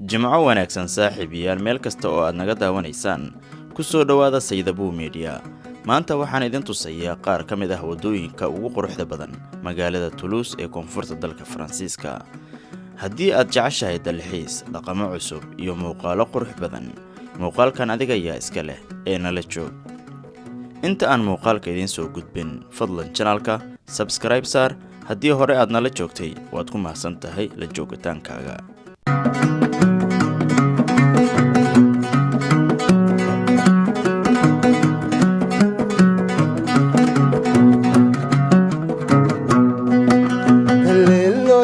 jimco wanaagsan saaxiibayaal meel kasta oo aad naga daawanaysaan ku soo dhawaada Saydabuu Media. maanta waxaan idin tusayaa qaar ka mid ah wadooyinka ugu quruxda badan magaalada Toulouse ee koonfurta dalka Faransiiska. haddii aad jeceshahay dalxiis, dhaqamo cusub iyo muuqaalo qurux badan, muuqaalkan adiga ayaa iska leh ee nala joog. inta aan muuqaalka idin soo gudbin, fadlan channelka subscribe saar. haddii hore aad nala joogtay, waad ku mahadsan tahay la joogitaankaaga. Hello,